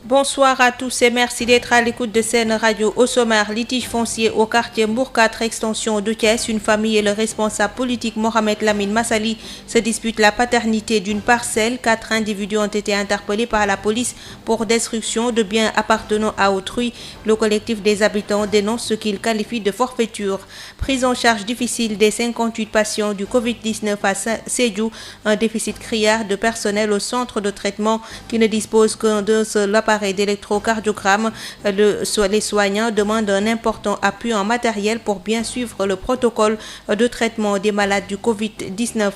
Bonsoir à tous et merci d'être à l'écoute de Sen Radio. Au sommaire, litige foncier au quartier Mbour 4 extension de Thiès. Une famille et le responsable politique Mohamed Lamine Massali se disputent la paternité d'une parcelle. 4 individus ont été interpellés par la police pour destruction de biens appartenant à autrui. Le collectif des habitants dénonce ce qu'il qualifie de forfaiture. Prise en charge difficile des 58 patients du Covid-19 à Sédhiou. Un déficit criard de personnel au centre de traitement qui ne dispose qu'un d'un seul appareil d'électrocardiogramme. Les soignants demandent un important appui en matériel pour bien suivre le protocole de traitement des malades du Covid-19.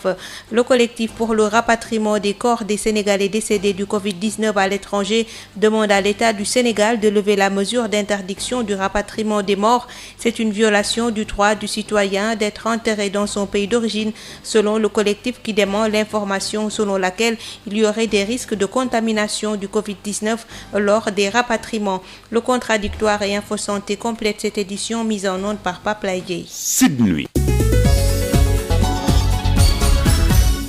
Le collectif pour le rapatriement des corps des Sénégalais décédés du Covid-19 à l'étranger demande à l'État du Sénégal de lever la mesure d'interdiction du rapatriement des morts. C'est une violation du droit du citoyen d'être enterré dans son pays d'origine, selon le collectif qui dément l'information selon laquelle il y aurait des risques de contamination du Covid-19 lors des rapatriements. Le contradictoire et Info Santé complète cette édition mise en onde par Pape Laïdié. Sud-Nuit.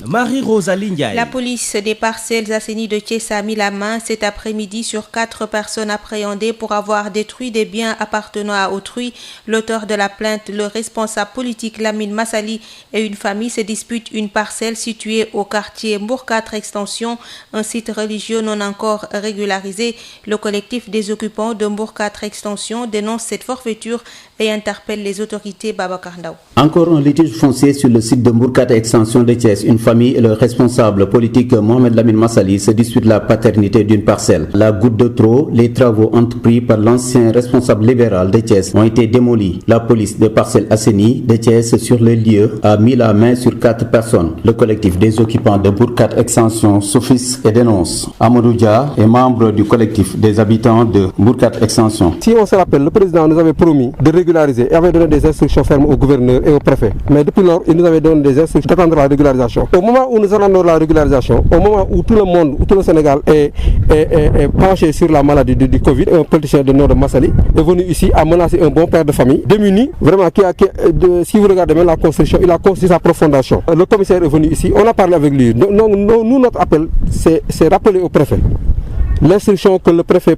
Marie-Rosalie Ndiaye. La police des Parcelles Assainies de Thiès a mis la main cet après-midi sur 4 personnes appréhendées pour avoir détruit des biens appartenant à autrui. L'auteur de la plainte, le responsable politique Lamine Massali et une famille se disputent une parcelle située au quartier Mbour 4 extension, un site religieux non encore régularisé. Le collectif des occupants de Mbour 4 extension dénonce cette forfaiture et interpelle les autorités. Babacar Ndaw. Encore un litige foncier sur le site de Mbour 4 extension de Thiès. Une famille et le responsable politique Mohamed Lamine Massali se disputent la paternité d'une parcelle. La goutte de trop, les travaux entrepris par l'ancien responsable libéral de Thiès ont été démolis. La police des Parcelles Assainies de Thiès sur les lieux a mis la main sur 4 personnes. Le collectif des occupants de Mbour 4 extension s'offusque et dénonce. Amadou Dia est membre du collectif des habitants de Mbour 4 extension. Si on se rappelle, le président nous avait promis de régulariser et avait donné des instructions fermes au gouverneur et au préfet. Mais depuis lors, il nous avait donné des instructions d'attendre la régularisation. Au moment où nous attendons la régularisation, au moment où tout le monde, où tout le Sénégal est penché sur la maladie du Covid, un politicien de nom de Massali est venu ici à menacer un bon père de famille, démuni, vraiment, si vous regardez même la construction, il a construit sa profondation. Le commissaire est venu ici, on a parlé avec lui. Nous, notre appel, c'est rappeler au préfet l'instruction que le préfet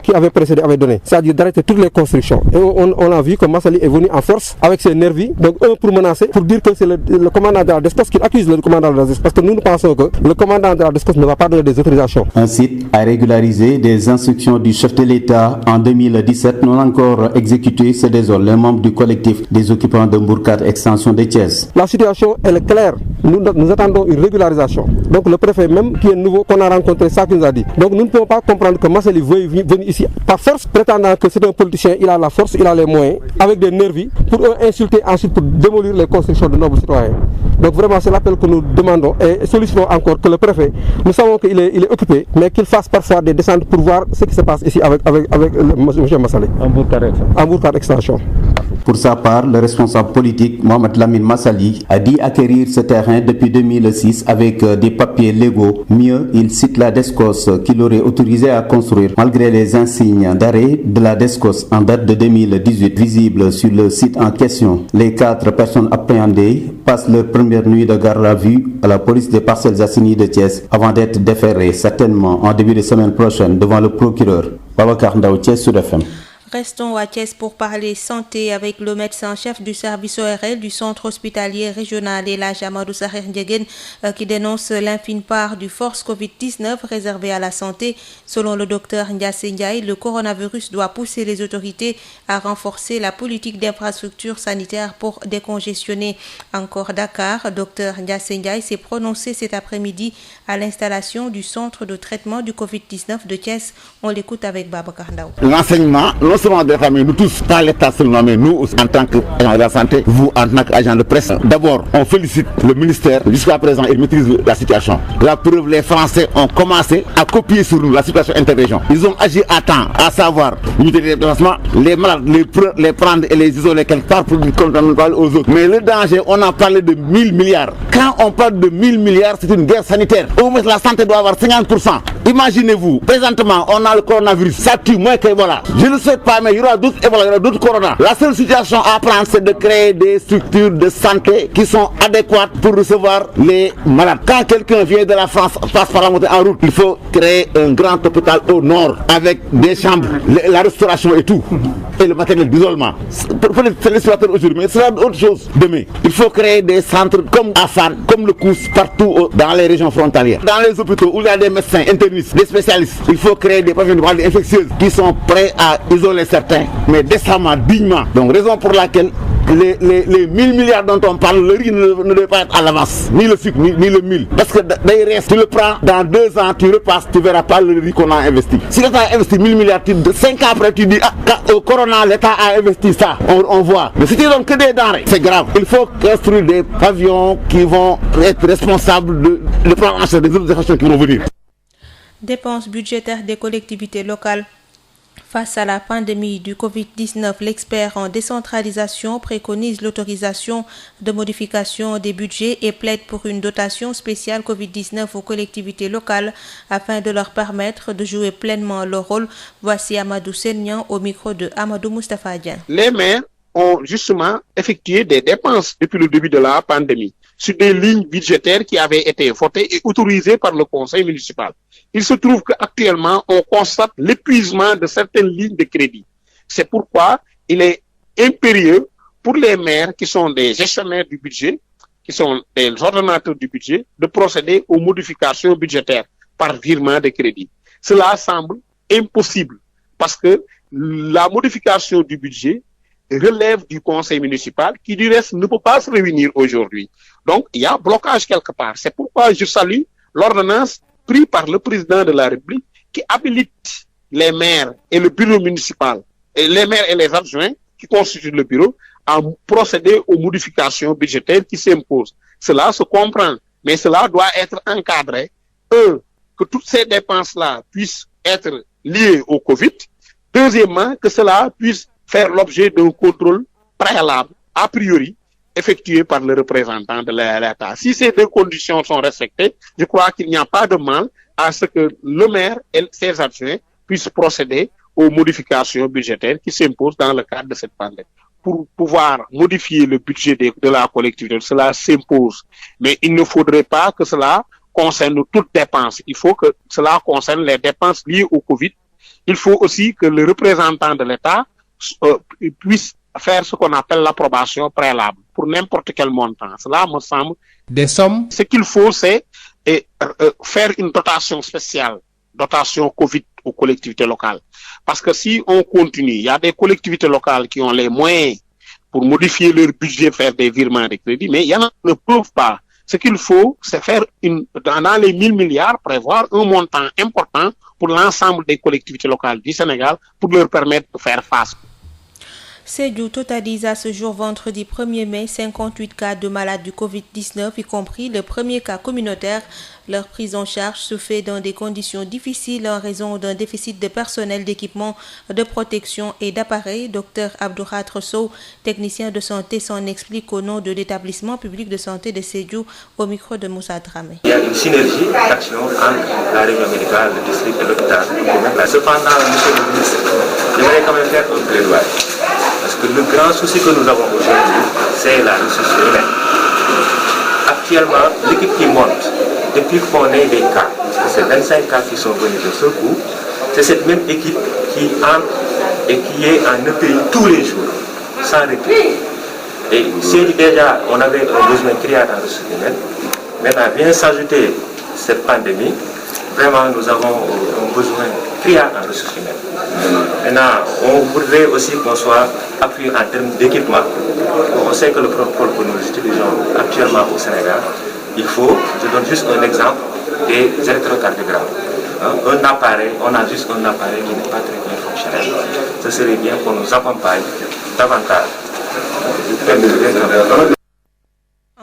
qui avait précédé avait donnée, c'est-à-dire d'arrêter toutes les constructions. Et on a vu que Massali est venu en force avec ses nervis, donc pour menacer, pour dire que c'est le commandant de la DSCOS qui accuse le commandant de la DSCOS, parce que nous pensons que le commandant de la DSCOS ne va pas donner des autorisations. Un site a régularisé des instructions du chef de l'État en 2017, non encore exécuté, se désole les membres du collectif des occupants de Mbour 4 extension de Thiès. La situation elle est claire, nous attendons une régularisation. Donc le préfet même qui est nouveau, qu'on a rencontré, ça qu'il nous a dit. Donc nous ne pouvons pas comprendre que Massali veuille venir ici par force, prétendant que c'est un politicien, il a la force, il a les moyens, avec des nervis, pour insulter ensuite, pour démolir les constructions de nobles citoyens. Donc vraiment c'est l'appel que nous demandons et sollicitons encore que le préfet, nous savons qu'il est occupé, mais qu'il fasse parfois des descentes pour voir ce qui se passe ici avec M. Massali. En Mbour 4 extension. Pour sa part, le responsable politique Mohamed Lamine Massali a dit acquérir ce terrain depuis 2006 avec des papiers légaux. Mieux, il cite la DSCOS qui l'aurait autorisé à construire malgré les insignes d'arrêt de la DSCOS en date de 2018 visibles sur le site en question. Les 4 personnes appréhendées passent leur première nuit de garde à vue à la police des Parcelles Assainies de Thiès avant d'être déférées certainement en début de semaine prochaine devant le procureur. Babacar Ndaw, Thiès Sud FM. Restons à Thiès pour parler santé avec le médecin-chef du service ORL du centre hospitalier régional El Hadj Amadou Sakhir Ndiéguène qui dénonce l'infime part du force Covid-19 réservé à la santé. Selon le docteur Ndiassé Ndiaye, le coronavirus doit pousser les autorités à renforcer la politique d'infrastructure sanitaire pour décongestionner. Encore Dakar, docteur Ndiassé Ndiaye s'est prononcé cet après-midi à l'installation du centre de traitement du Covid-19 de Thiès. On l'écoute avec Babacar Ndaw. L'enseignement, non seulement des familles, nous tous, pas l'État seulement, mais nous aussi, en tant qu'agents de la santé, vous en tant qu'agents de presse. D'abord, on félicite le ministère. Jusqu'à présent, il maîtrise la situation. La preuve, les Français ont commencé à copier sur nous la situation interrégion. Ils ont agi à temps, à savoir limiter les déplacements, les malades, les prendre et les isoler quelque part pour ne contaminer pas aux autres. Mais le danger, on a parlé de 1000 milliards. Quand on parle de 1000 milliards, c'est une guerre sanitaire. Au moins la santé doit avoir 50%. Imaginez-vous, présentement, on a le coronavirus, ça tue moins qu'Ebola. Je ne le souhaite pas, mais il y aura d'autres Ebola, il y aura d'autres corona. La seule situation à prendre, c'est de créer des structures de santé qui sont adéquates pour recevoir les malades. Quand quelqu'un vient de la France, passe par la montée en route, il faut créer un grand hôpital au nord avec des chambres, la restauration et tout, et le matériel d'isolement. Pour les téléspectateurs aujourd'hui, mais ce sera autre chose demain. Il faut créer des centres comme Afan, comme le COUS, partout dans les régions frontalières. Dans les hôpitaux où il y a des médecins internistes, des spécialistes, il faut créer des pavillons de maladies infectieuses qui sont prêts à isoler certains, mais décemment, dignement. Donc raison pour laquelle les 1000 milliards dont on parle, le riz ne doit pas être à l'avance, ni le sucre, ni le mil. Parce que d'ailleurs, tu le prends, dans 2 ans, tu repasses, tu ne verras pas le riz qu'on a investi. Si l'État a investi 1000 milliards, 5 ans après, tu dis, au corona, l'État a investi ça, on voit. Mais si tu donnes que des denrées, c'est grave. Il faut construire des pavillons qui vont être responsables de prendre en charge des autres actions qui vont venir. Dépenses budgétaires des collectivités locales. Face à la pandémie du Covid-19, l'expert en décentralisation préconise l'autorisation de modification des budgets et plaide pour une dotation spéciale Covid-19 aux collectivités locales afin de leur permettre de jouer pleinement leur rôle. Voici Amadou Sennian au micro de Amadou Moustapha Dian. Les maires ont justement effectué des dépenses depuis le début de la pandémie sur des lignes budgétaires qui avaient été votées et autorisées par le conseil municipal. Il se trouve qu'actuellement, on constate l'épuisement de certaines lignes de crédit. C'est pourquoi il est impérieux pour les maires qui sont des gestionnaires du budget, qui sont des ordonnateurs du budget, de procéder aux modifications budgétaires par virement de crédit. Cela semble impossible parce que la modification du budget relève du conseil municipal qui du reste ne peut pas se réunir aujourd'hui. Donc, il y a blocage quelque part. C'est pourquoi je salue l'ordonnance prise par le président de la République qui habilite les maires et le bureau municipal, et les maires et les adjoints qui constituent le bureau à procéder aux modifications budgétaires qui s'imposent. Cela se comprend, mais cela doit être encadré. Que toutes ces dépenses-là puissent être liées au Covid. Deuxièmement, que cela puisse faire l'objet d'un contrôle préalable, a priori, effectué par le représentant de l'État. Si ces 2 conditions sont respectées, je crois qu'il n'y a pas de mal à ce que le maire et ses adjoints puissent procéder aux modifications budgétaires qui s'imposent dans le cadre de cette pandémie. Pour pouvoir modifier le budget de la collectivité, cela s'impose. Mais il ne faudrait pas que cela concerne toutes dépenses. Il faut que cela concerne les dépenses liées au Covid. Il faut aussi que le représentant de l'État puisse faire ce qu'on appelle l'approbation préalable pour n'importe quel montant. Cela me semble des sommes. Ce qu'il faut, c'est faire une dotation spéciale, dotation Covid aux collectivités locales. Parce que si on continue, il y a des collectivités locales qui ont les moyens pour modifier leur budget, faire des virements de crédit, mais il y en a qui ne peuvent pas. Ce qu'il faut, c'est faire dans les 1000 milliards, prévoir un montant important pour l'ensemble des collectivités locales du Sénégal pour leur permettre de faire face. Sédhiou totalise à ce jour vendredi 1er mai 58 cas de malades du Covid-19, y compris le premier cas communautaire. Leur prise en charge se fait dans des conditions difficiles en raison d'un déficit de personnel, d'équipement, de protection et d'appareils. Dr Abdourahmane Sow, technicien de santé, s'en explique au nom de l'établissement public de santé de Sédhiou au micro de Moussa Dramé. Il y a une synergie d'action entre la région médicale, le district et l'hôpital. Cependant, monsieur le ministre, j'aimerais quand même faire un plaidoyer. Parce que le grand souci que nous avons aujourd'hui, c'est la ressource humaine. Actuellement, l'équipe qui monte, depuis qu'on ait des cas, parce que c'est 25 cas qui sont venus de ce coup, c'est cette même équipe qui entre et qui est en EPI tous les jours, sans répit. Et si déjà on avait un besoin criant en ressources humaines, maintenant vient s'ajouter cette pandémie, vraiment nous avons un besoin criant en ressources humaines. Maintenant, on voudrait aussi qu'on soit appuyé en termes d'équipement. On sait que le protocole que nous utilisons actuellement au Sénégal, il faut, je donne juste un exemple, des électrocardiogrammes. Un appareil, on a juste un appareil qui n'est pas très bien fonctionnel. Ce serait bien qu'on nous accompagne davantage.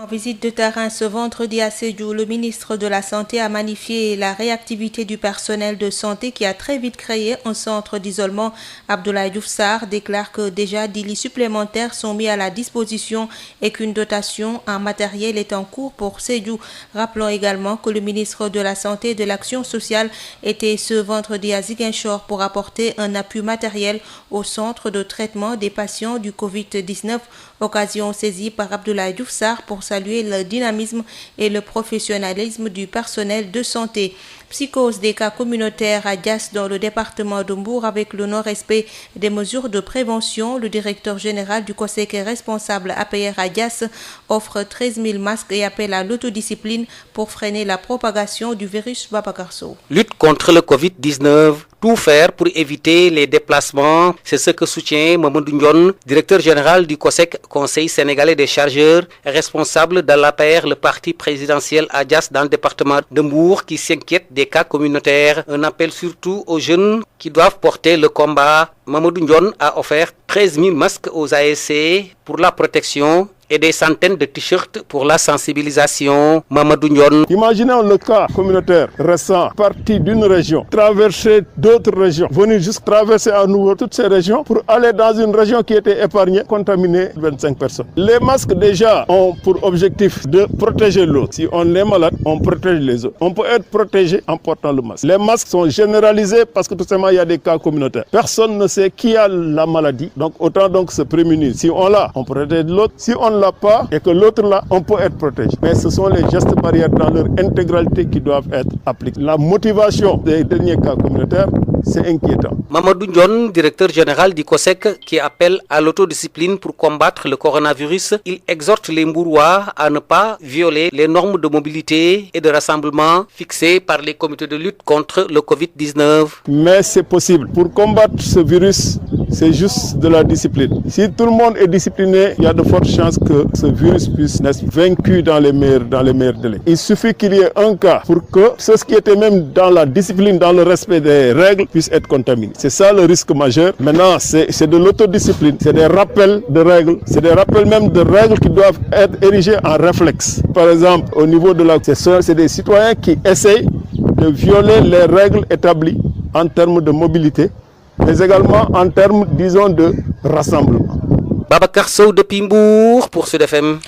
En visite de terrain ce vendredi à Sédhiou, le ministre de la Santé a magnifié la réactivité du personnel de santé qui a très vite créé un centre d'isolement. Abdoulaye Diouf Sarr déclare que déjà 10 lits supplémentaires sont mis à la disposition et qu'une dotation en matériel est en cours pour Sédhiou. Rappelons également que le ministre de la Santé et de l'Action sociale était ce vendredi à Ziguinchor pour apporter un appui matériel au centre de traitement des patients du Covid-19. Occasion saisie par Abdoulaye Diouf Sarr pour saluer le dynamisme et le professionnalisme du personnel de santé. Psychose des cas communautaires à Diass dans le département de Mbour avec le non-respect des mesures de prévention. Le directeur général du COSEC et responsable APR à Diass offre 13 000 masques et appelle à l'autodiscipline pour freiner la propagation du virus. Babacar Sow. Lutte contre le Covid-19, tout faire pour éviter les déplacements, c'est ce que soutient Mamadou Ndione, directeur général du COSEC, Conseil sénégalais des chargeurs, et responsable de l'APR, le parti présidentiel à Diass dans le département de Mbour, qui s'inquiète des cas communautaires. Un appel surtout aux jeunes qui doivent porter le combat. Mamadou Ndione a offert 13 000 masques aux ASC pour la protection et des centaines de t-shirts pour la sensibilisation. Mamadou Ndione. Imaginons le cas communautaire récent, parti d'une région, traverser d'autres régions, venir juste traverser à nouveau toutes ces régions pour aller dans une région qui était épargnée, contaminer 25 personnes. Les masques déjà ont pour objectif de protéger l'autre. Si on est malade, on protège les autres. On peut être protégé en portant le masque. Les masques sont généralisés parce que tout simplement il y a des cas communautaires. Personne ne sait qui a la maladie, donc autant donc se prémunir. Si on l'a, on protège l'autre. Si on ne l'a pas et que l'autre l'a, on peut être protégé. Mais ce sont les gestes barrières dans leur intégralité qui doivent être appliqués. La motivation des derniers cas communautaires, c'est inquiétant. Mamadou Ndione, directeur général du COSEC, qui appelle à l'autodiscipline pour combattre le coronavirus, il exhorte les Mbourois à ne pas violer les normes de mobilité et de rassemblement fixées par les comités de lutte contre le Covid-19. Mais c'est possible. Pour combattre ce virus, c'est juste de la discipline. Si tout le monde est discipliné, il y a de fortes chances que ce virus puisse être vaincu dans les meilleurs délais. Il suffit qu'il y ait un cas pour que ceux qui étaient même dans la discipline, dans le respect des règles, puissent être contaminés. C'est ça le risque majeur. Maintenant, c'est de l'autodiscipline, c'est des rappels de règles, c'est des rappels même de règles qui doivent être érigés en réflexe. Par exemple, au niveau de la c'est des citoyens qui essayent de violer les règles établies en termes de mobilité, mais également en termes, disons, de rassemblement. Babacar Sow depuis Mbour pour Sud FM.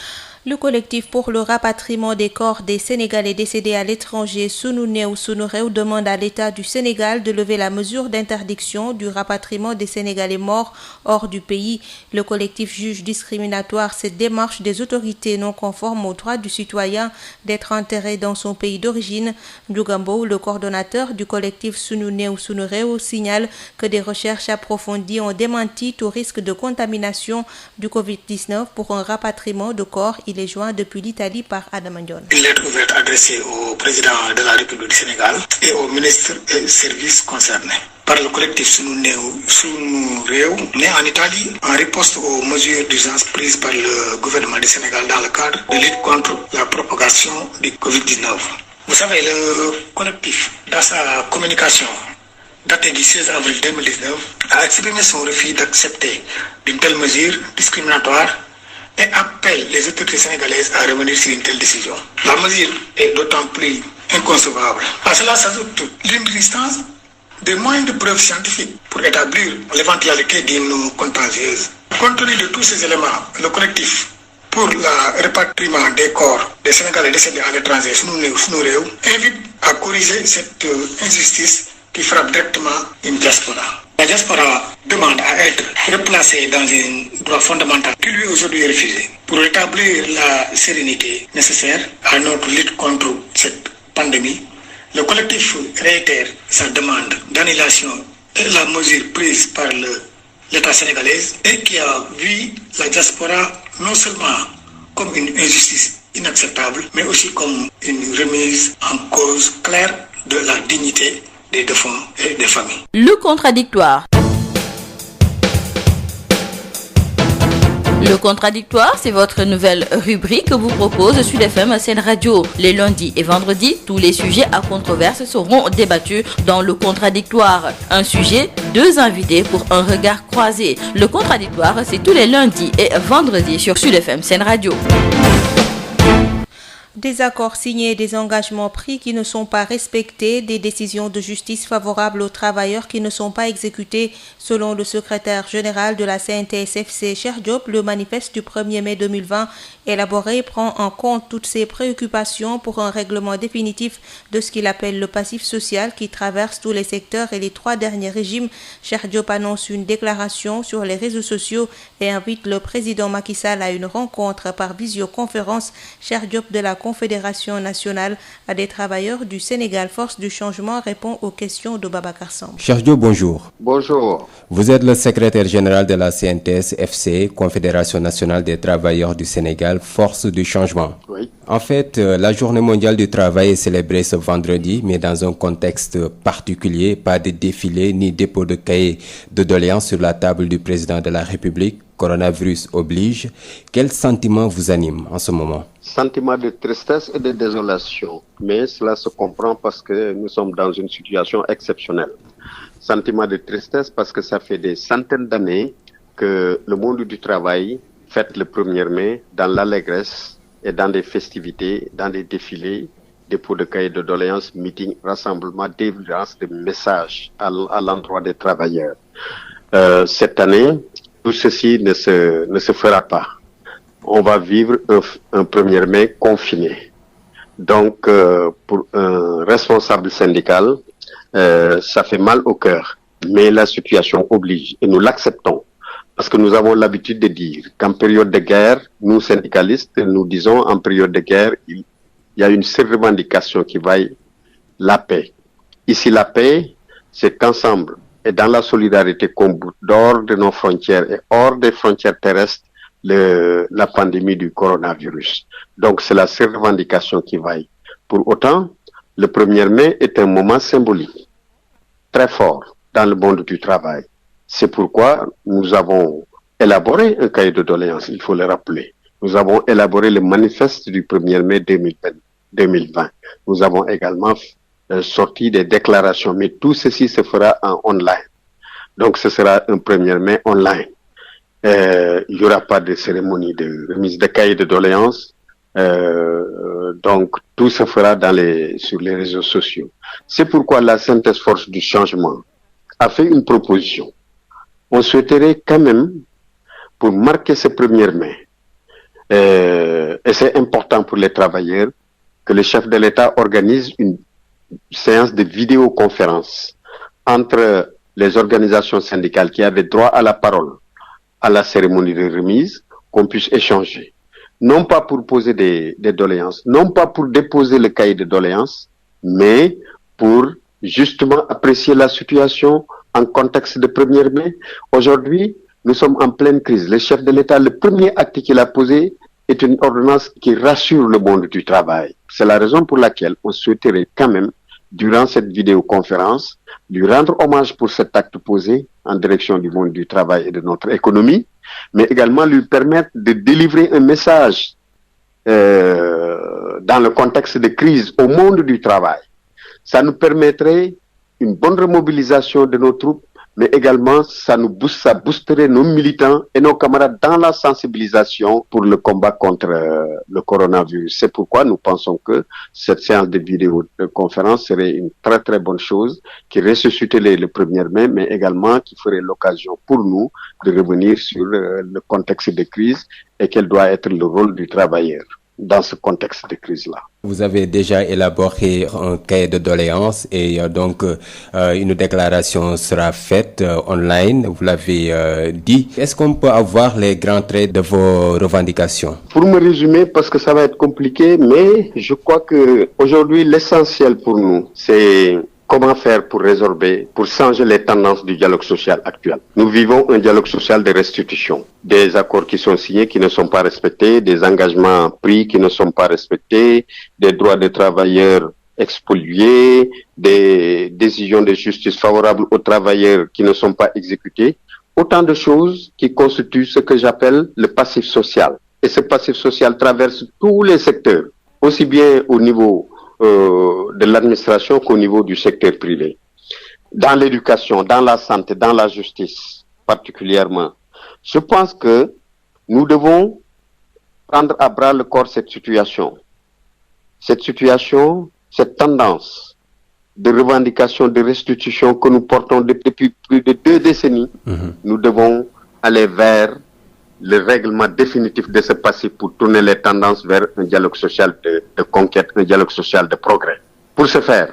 Le collectif pour le rapatriement des corps des Sénégalais décédés à l'étranger, Sunu Néew Sunu Réew, demande à l'État du Sénégal de lever la mesure d'interdiction du rapatriement des Sénégalais morts hors du pays. Le collectif juge discriminatoire cette démarche des autorités non conformes aux droits du citoyen d'être enterré dans son pays d'origine. Ndougambo, le coordonnateur du collectif Sunu Néew Sunu Réew, signale que des recherches approfondies ont démenti tout risque de contamination du Covid-19 pour un rapatriement de corps. Il est joint depuis l'Italie par Adam Ndione. Une lettre ouverte adressée au président de la République du Sénégal et aux ministres et services concernés par le collectif Sunu Néew Sunu Réew, né en Italie, en riposte aux mesures d'urgence prises par le gouvernement du Sénégal dans le cadre de lutte contre la propagation du Covid-19. Vous savez, le collectif, dans sa communication datée du 16 avril 2019, a exprimé son refus d'accepter d'une telle mesure discriminatoire et appelle les autorités sénégalaises à revenir sur une telle décision. La mesure est d'autant plus inconcevable. À cela s'ajoute l'inexistence des moyens de preuve scientifiques pour établir l'éventualité d'une contagieuse. Compte tenu de tous ces éléments, le collectif pour le rapatriement des corps des Sénégalais décédés à l'étranger, Sunu Néew Sunu Réew, invite à corriger cette injustice qui frappe directement une diaspora. La diaspora demande à être replacée dans un droit fondamental qui lui est aujourd'hui refusé. Pour rétablir la sérénité nécessaire à notre lutte contre cette pandémie, le collectif réitère sa demande d'annulation de la mesure prise par l'État sénégalais et qui a vu la diaspora non seulement comme une injustice inacceptable, mais aussi comme une remise en cause claire de la dignité des défunts et des familles. Le contradictoire. Le contradictoire, c'est votre nouvelle rubrique que vous propose Sud FM Sen Radio. Les lundis et vendredis, tous les sujets à controverse seront débattus dans le contradictoire. Un sujet, deux invités pour un regard croisé. Le contradictoire, c'est tous les lundis et vendredis sur Sud FM Sen Radio. Des accords signés, des engagements pris qui ne sont pas respectés, des décisions de justice favorables aux travailleurs qui ne sont pas exécutées. Selon le secrétaire général de la CNTS/FC, Cheikh Diop, le manifeste du 1er mai 2020 élaboré prend en compte toutes ces préoccupations pour un règlement définitif de ce qu'il appelle le passif social qui traverse tous les secteurs et les 3 derniers régimes. Cheikh Diop annonce une déclaration sur les réseaux sociaux et invite le président Macky Sall à une rencontre par visioconférence. Cheikh Diop de la Confédération nationale des travailleurs du Sénégal, Force du changement, répond aux questions de Babacar Samb. Cheikh Diop, bonjour. Bonjour. Vous êtes le secrétaire général de la CNTS/FC, Confédération nationale des travailleurs du Sénégal, Force du changement. Oui. En fait, la journée mondiale du travail est célébrée ce vendredi, mais dans un contexte particulier, pas de défilé ni dépôt de cahier de doléances sur la table du président de la République. Coronavirus oblige. Quel sentiment vous anime en ce moment? Sentiment de tristesse et de désolation. Mais cela se comprend parce que nous sommes dans une situation exceptionnelle. Sentiment de tristesse parce que ça fait des centaines d'années que le monde du travail fête le 1er mai dans l'allégresse et dans des festivités, dans des défilés, dépôt de cahiers de doléances, meetings, rassemblements, délivrance de messages à l'endroit des travailleurs. Cette année, tout ceci ne se fera pas. On va vivre un 1er mai confiné. Donc, pour un responsable syndical, ça fait mal au cœur. Mais la situation oblige et nous l'acceptons. Parce que nous avons l'habitude de dire qu'en période de guerre, nous syndicalistes, nous disons en période de guerre, il y a une seule revendication qui vaille, la paix. Ici, la paix, c'est qu'ensemble, et dans la solidarité qu'on bout hors de nos frontières et hors des frontières terrestres, la pandémie du coronavirus. Donc, c'est la seule revendication qui vaille. Pour autant, le 1er mai est un moment symbolique, très fort dans le monde du travail. C'est pourquoi nous avons élaboré un cahier de doléances, il faut le rappeler. Nous avons élaboré le manifeste du 1er mai 2020. Nous avons également sorti des déclarations, mais tout ceci se fera en online. Donc ce sera un 1er mai online. Il n'y aura pas de cérémonie de remise de cahier de doléances. Donc tout se fera sur les réseaux sociaux. C'est pourquoi la Synthèse Force du changement a fait une proposition. On souhaiterait quand même, pour marquer ce 1er mai, et c'est important pour les travailleurs, que le chef de l'État organise une séance de vidéoconférence entre les organisations syndicales qui avaient droit à la parole à la cérémonie de remise, qu'on puisse échanger. Non pas pour poser des doléances, non pas pour déposer le cahier de doléances, mais pour justement apprécier la situation en contexte de 1er mai. Aujourd'hui, nous sommes en pleine crise. Le chef de l'État, le premier acte qu'il a posé est une ordonnance qui rassure le monde du travail. C'est la raison pour laquelle on souhaiterait quand même, durant cette vidéoconférence, lui rendre hommage pour cet acte posé en direction du monde du travail et de notre économie, mais également lui permettre de délivrer un message dans le contexte de crise au monde du travail. Ça nous permettrait une bonne remobilisation de nos troupes, mais également ça boosterait nos militants et nos camarades dans la sensibilisation pour le combat contre le coronavirus. C'est pourquoi nous pensons que cette séance de vidéoconférence serait une très très bonne chose qui ressusciterait le 1er mai, mais également qui ferait l'occasion pour nous de revenir sur le contexte de crise et quel doit être le rôle du travailleur dans ce contexte de crise-là. Vous avez déjà élaboré un cahier de doléances et donc une déclaration sera faite online, vous l'avez dit. Est-ce qu'on peut avoir les grands traits de vos revendications? Pour me résumer, parce que ça va être compliqué, mais je crois que aujourd'hui l'essentiel pour nous, c'est comment faire pour résorber, pour changer les tendances du dialogue social actuel. Nous vivons un dialogue social de restitution. Des accords qui sont signés qui ne sont pas respectés, des engagements pris qui ne sont pas respectés, des droits des travailleurs expoliés, des décisions de justice favorables aux travailleurs qui ne sont pas exécutées. Autant de choses qui constituent ce que j'appelle le passif social. Et ce passif social traverse tous les secteurs, aussi bien au niveau de l'administration qu'au niveau du secteur privé. Dans l'éducation, dans la santé, dans la justice particulièrement. Je pense que nous devons prendre à bras le corps cette situation Cette situation, cette tendance de revendication, de restitution que nous portons depuis plus de 2 décennies, nous devons aller vers le règlement définitif de ce passif pour tourner les tendances vers un dialogue social de conquête, un dialogue social de progrès. Pour ce faire,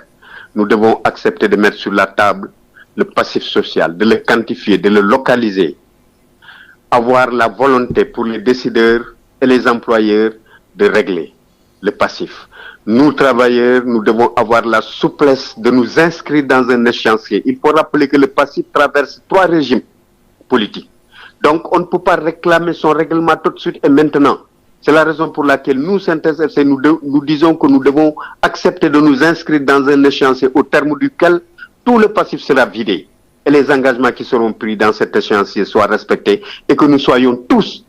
nous devons accepter de mettre sur la table le passif social, de le quantifier, de le localiser, avoir la volonté pour les décideurs et les employeurs de régler le passif. Nous, travailleurs, nous devons avoir la souplesse de nous inscrire dans un échéancier. Il faut rappeler que le passif traverse 3 régimes politiques. Donc, on ne peut pas réclamer son règlement tout de suite et maintenant. C'est la raison pour laquelle nous, CNTS/FC, nous disons que nous devons accepter de nous inscrire dans un échéancier au terme duquel tout le passif sera vidé et les engagements qui seront pris dans cet échéancier soient respectés et que nous soyons tous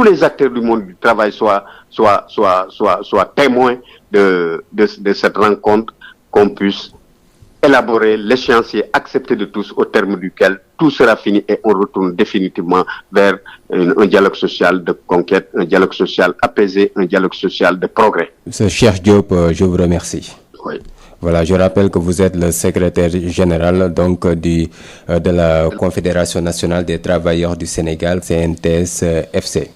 les acteurs du monde du travail soient témoins de cette rencontre, qu'on puisse élaborer l'échéancier accepté de tous au terme duquel tout sera fini et on retourne définitivement vers un dialogue social de conquête, un dialogue social apaisé, un dialogue social de progrès. Monsieur Cheikh Diop, je vous remercie. Oui. Voilà, je rappelle que vous êtes le secrétaire général donc de la Confédération nationale des travailleurs du Sénégal, CNTS/FC.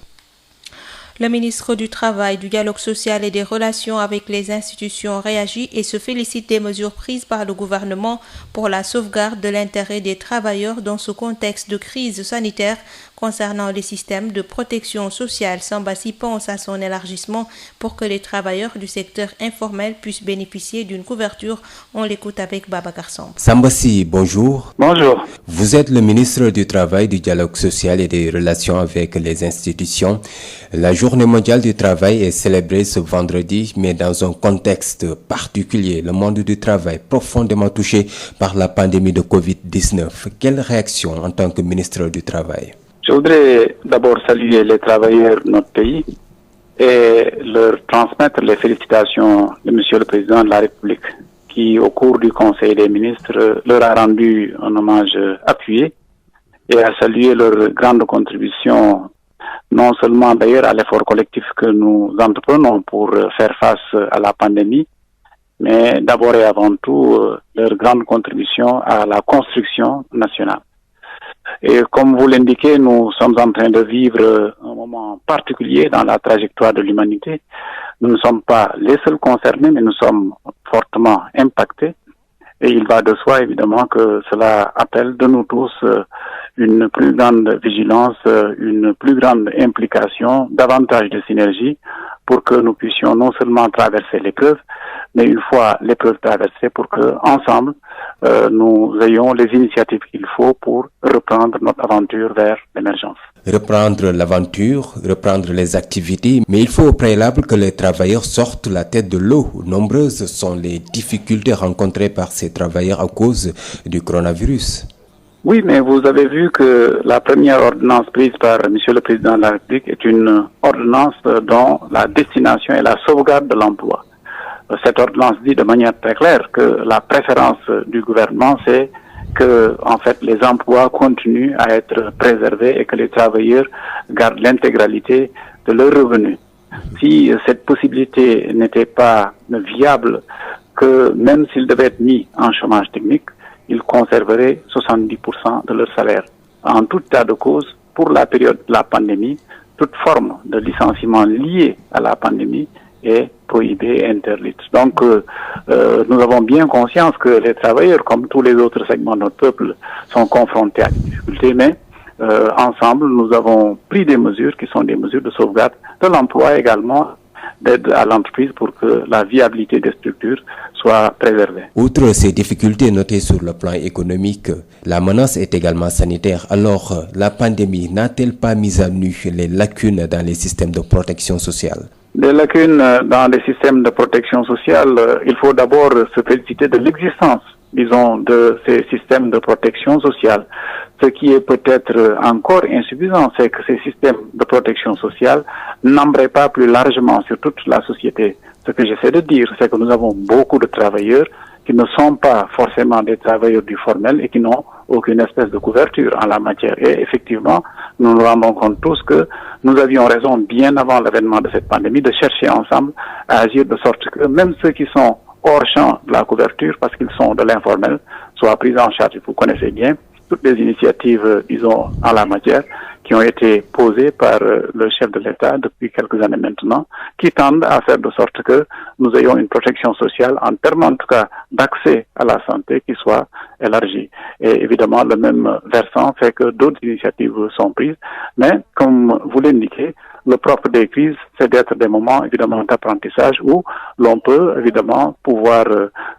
Le ministre du Travail, du Dialogue social et des relations avec les institutions réagit et se félicite des mesures prises par le gouvernement pour la sauvegarde de l'intérêt des travailleurs dans ce contexte de crise sanitaire. Concernant les systèmes de protection sociale, Sambassi pense à son élargissement pour que les travailleurs du secteur informel puissent bénéficier d'une couverture. On l'écoute avec Babacar Samb. Sambassi, bonjour. Bonjour. Vous êtes le ministre du Travail, du Dialogue social et des relations avec les institutions. La Journée mondiale du travail est célébrée ce vendredi, mais dans un contexte particulier, le monde du travail profondément touché par la pandémie de Covid-19. Quelle réaction en tant que ministre du Travail? Je voudrais d'abord saluer les travailleurs de notre pays et leur transmettre les félicitations de Monsieur le Président de la République qui, au cours du Conseil des ministres, leur a rendu un hommage appuyé et a salué leur grande contribution, non seulement d'ailleurs à l'effort collectif que nous entreprenons pour faire face à la pandémie, mais d'abord et avant tout leur grande contribution à la construction nationale. Et comme vous l'indiquez, nous sommes en train de vivre un moment particulier dans la trajectoire de l'humanité. Nous ne sommes pas les seuls concernés, mais nous sommes fortement impactés. Et il va de soi, évidemment, que cela appelle de nous tous une plus grande vigilance, une plus grande implication, davantage de synergie pour que nous puissions non seulement traverser l'épreuve, mais une fois l'épreuve traversée, pour que ensemble nous ayons les initiatives qu'il faut pour reprendre notre aventure vers l'émergence. Reprendre l'aventure, reprendre les activités, mais il faut au préalable que les travailleurs sortent la tête de l'eau. Nombreuses sont les difficultés rencontrées par ces travailleurs à cause du coronavirus. Oui, mais vous avez vu que la première ordonnance prise par Monsieur le Président de la République est une ordonnance dont la destination est la sauvegarde de l'emploi. Cette ordonnance dit de manière très claire que la préférence du gouvernement, c'est que, en fait, les emplois continuent à être préservés et que les travailleurs gardent l'intégralité de leurs revenus. Si cette possibilité n'était pas viable, que même s'ils devaient être mis en chômage technique, ils conserveraient 70% de leur salaire. En tout état de cause, pour la période de la pandémie, toute forme de licenciement lié à la pandémie est prohibée et interdite. Donc, nous avons bien conscience que les travailleurs, comme tous les autres segments de notre peuple, sont confrontés à des difficultés, mais ensemble, nous avons pris des mesures qui sont des mesures de sauvegarde de l'emploi également, d'aide à l'entreprise pour que la viabilité des structures soit préservée. Outre ces difficultés notées sur le plan économique, la menace est également sanitaire. Alors, la pandémie n'a-t-elle pas mis à nu les lacunes dans les systèmes de protection sociale? Des lacunes dans les systèmes de protection sociale, il faut d'abord se féliciter de l'existence, disons, de ces systèmes de protection sociale. Ce qui est peut-être encore insuffisant, c'est que ces systèmes de protection sociale n'embrayent pas plus largement sur toute la société. Ce que j'essaie de dire, c'est que nous avons beaucoup de travailleurs qui ne sont pas forcément des travailleurs du formel et qui n'ont aucune espèce de couverture en la matière. Et effectivement, nous nous rendons compte tous que nous avions raison bien avant l'avènement de cette pandémie de chercher ensemble à agir de sorte que même ceux qui sont hors champ de la couverture, parce qu'ils sont de l'informel, soient pris en charge. Vous connaissez bien toutes les initiatives, disons, en la matière, qui ont été posées par le chef de l'État depuis quelques années maintenant, qui tendent à faire de sorte que nous ayons une protection sociale en termes, en tout cas, d'accès à la santé qui soit élargie. Et évidemment, le même versant fait que d'autres initiatives sont prises, mais comme vous l'indiquez, le propre des crises, c'est d'être des moments, évidemment, d'apprentissage où l'on peut, évidemment, pouvoir,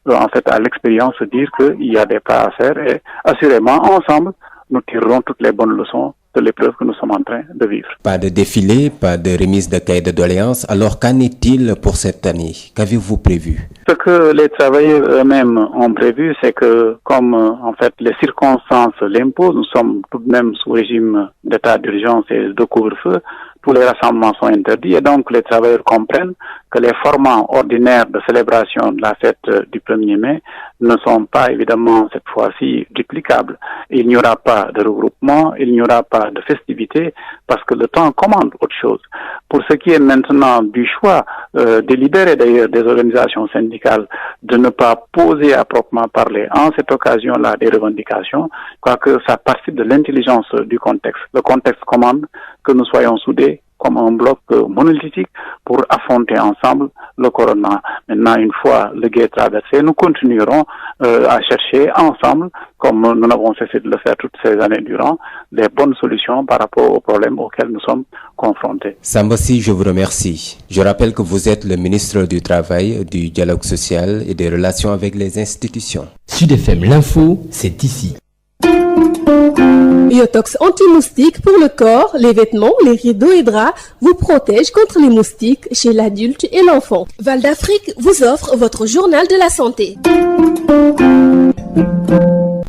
en fait, à l'expérience, dire qu'il y a des pas à faire et, assurément, ensemble, nous tirerons toutes les bonnes leçons de l'épreuve que nous sommes en train de vivre. Pas de défilé, pas de remise de cahier de doléances. Alors, qu'en est-il pour cette année? Qu'avez-vous prévu? Ce que les travailleurs eux-mêmes ont prévu, c'est que, comme, en fait, les circonstances l'imposent, nous sommes tout de même sous régime d'état d'urgence et de couvre-feu. Tous les rassemblements sont interdits et donc les travailleurs comprennent que les formats ordinaires de célébration de la fête du 1er mai ne sont pas évidemment cette fois-ci duplicables. Il n'y aura pas de regroupement, il n'y aura pas de festivité parce que le temps commande autre chose. Pour ce qui est maintenant du choix délibéré d'ailleurs des organisations syndicales de ne pas poser à proprement parler en cette occasion-là des revendications, quoique ça participe de l'intelligence du contexte. Le contexte commande que nous soyons soudés comme un bloc monolithique pour affronter ensemble le corona. Maintenant, une fois le gué traversé, nous continuerons à chercher ensemble, comme nous n'avons cessé de le faire toutes ces années durant, des bonnes solutions par rapport aux problèmes auxquels nous sommes confrontés. Sambassi, je vous remercie. Je rappelle que vous êtes le ministre du Travail, du Dialogue social et des relations avec les institutions. Sud FM, l'info, c'est ici. Biotox anti-moustique pour le corps, les vêtements, les rideaux et draps vous protège contre les moustiques chez l'adulte et l'enfant. Val d'Afrique vous offre votre journal de la santé.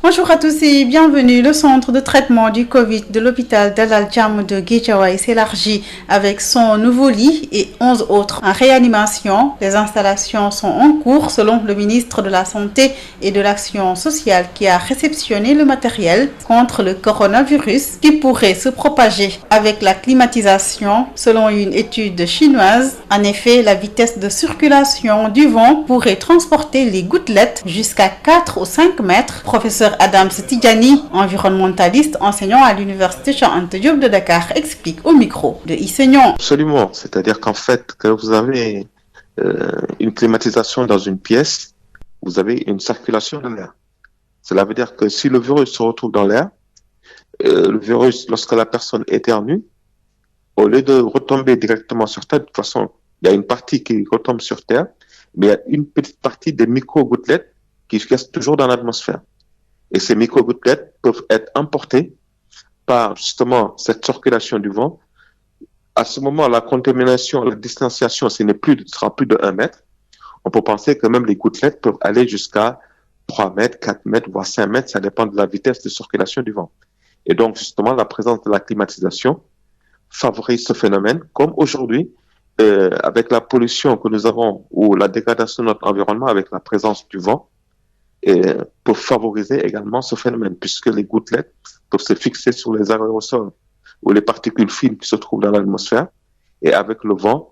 Bonjour à tous et bienvenue. Le centre de traitement du Covid de l'hôpital Dalal Jamm de Guédiawaye s'élargit avec son nouveau lit et 11 autres en réanimation. Les installations sont en cours selon le ministre de la Santé et de l'Action sociale qui a réceptionné le matériel contre le coronavirus qui pourrait se propager avec la climatisation selon une étude chinoise. En effet, la vitesse de circulation du vent pourrait transporter les gouttelettes jusqu'à 4 ou 5 mètres. Professeur Adams Tidjani, environnementaliste enseignant à l'université Cheikh Anta Diop de Dakar, explique au micro de Isegnon. Absolument, c'est-à-dire qu'en fait, que vous avez une climatisation dans une pièce, vous avez une circulation de l'air. Cela veut dire que si le virus se retrouve dans l'air, le virus, lorsque la personne éternue, au lieu de retomber directement sur terre, de toute façon, il y a une partie qui retombe sur terre, mais il y a une petite partie des micro-gouttelettes qui restent toujours dans l'atmosphère. Et ces micro-gouttelettes peuvent être emportées par justement cette circulation du vent. À ce moment, la contamination, la distanciation, sera plus de 1 mètre. On peut penser que même les gouttelettes peuvent aller jusqu'à 3 mètres, 4 mètres, voire 5 mètres. Ça dépend de la vitesse de circulation du vent. Et donc, justement, la présence de la climatisation favorise ce phénomène, comme aujourd'hui, avec la pollution que nous avons ou la dégradation de notre environnement avec la présence du vent, pour favoriser également ce phénomène, puisque les gouttelettes peuvent se fixer sur les aérosols ou les particules fines qui se trouvent dans l'atmosphère, et avec le vent,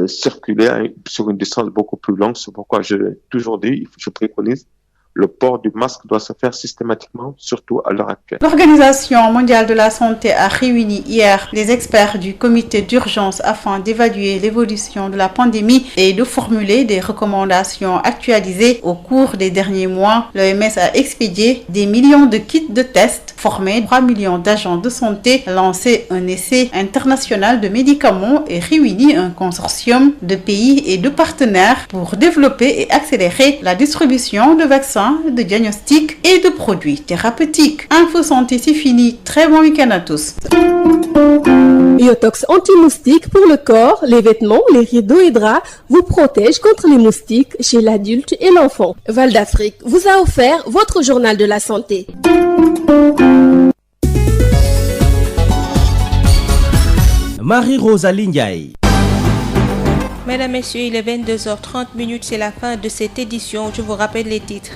circuler sur une distance beaucoup plus longue. C'est pourquoi je toujours dit, je préconise, le port du masque doit se faire systématiquement, surtout à l'heure actuelle. L'Organisation mondiale de la santé a réuni hier les experts du comité d'urgence afin d'évaluer l'évolution de la pandémie et de formuler des recommandations actualisées. Au cours des derniers mois, l'OMS a expédié des millions de kits de tests, formé 3 millions d'agents de santé, lancé un essai international de médicaments et réuni un consortium de pays et de partenaires pour développer et accélérer la distribution de vaccins, de diagnostics et de produits thérapeutiques. Info Santé, c'est fini. Très bon week-end à tous. Biotox anti-moustique pour le corps, les vêtements, les rideaux et draps vous protège contre les moustiques chez l'adulte et l'enfant. Val d'Afrique vous a offert votre journal de la santé. Marie-Rosalie Ndiaye. Mesdames, Messieurs, il est 22h30, c'est la fin de cette édition. Je vous rappelle les titres.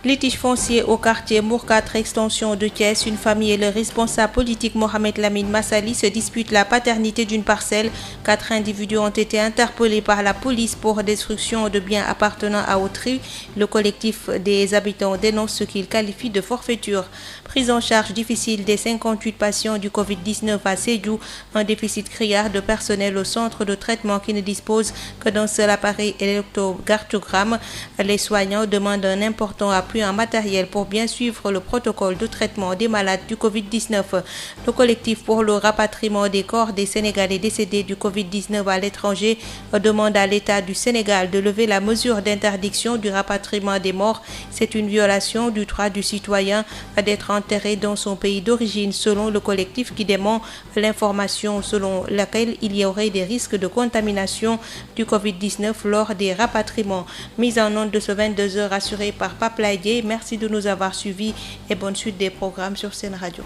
Litige foncier au quartier Mbour 4 extension de Thiès, une famille et le responsable politique Mohamed Lamine Massali se disputent la paternité d'une parcelle. 4 individus ont été interpellés par la police pour destruction de biens appartenant à autrui. Le collectif des habitants dénonce ce qu'il qualifie de forfaiture. Prise en charge difficile des 58 patients du Covid-19 à Sédhiou, un déficit criard de personnel au centre de traitement qui ne dispose que d'un seul appareil électrocardiogramme. Les soignants demandent un important appui en matériel pour bien suivre le protocole de traitement des malades du Covid-19. Le collectif pour le rapatriement des corps des Sénégalais décédés du Covid-19 à l'étranger demande à l'État du Sénégal de lever la mesure d'interdiction du rapatriement des morts. C'est une violation du droit du citoyen d'être enterré dans son pays d'origine, selon le collectif qui dément l'information selon laquelle il y aurait des risques de contamination du Covid-19 lors des rapatriements. Mise en onde de ce 22h assurée par Pape Laïdié. Merci de nous avoir suivis et bonne suite des programmes sur Sen Radio.